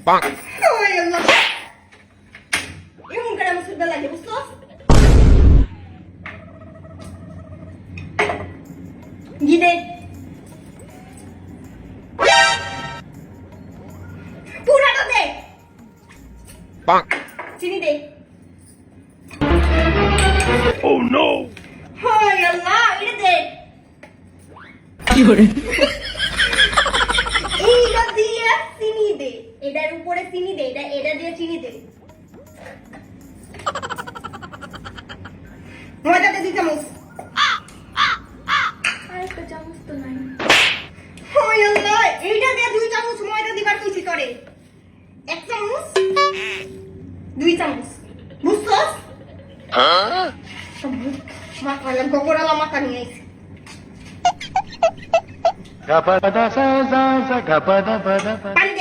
ওই আল্লাহ এমন করে মুসুদা লাগে বুঝছো গিদে পুরাটা দে চিনি দে Oh no! ওই আল্লাহ এটা দে কি করে এইটা দিয়ে চিনি দে এটার উপরে চিনি দে এটা দিয়ে চিনি দে ময়দাতে 2 চামচ আরেকটা চামচ তো নাই। ওই আল্লাহ এইটা দিয়ে 2 চামচ ময়দা দিবার কইছি করে 1 চামচ 2 চামচ বুঝছস মাথা লাগা গোড়ালা মাথা নিয়ে আইছি Gapada sa sa sa gapada pada pada. পানি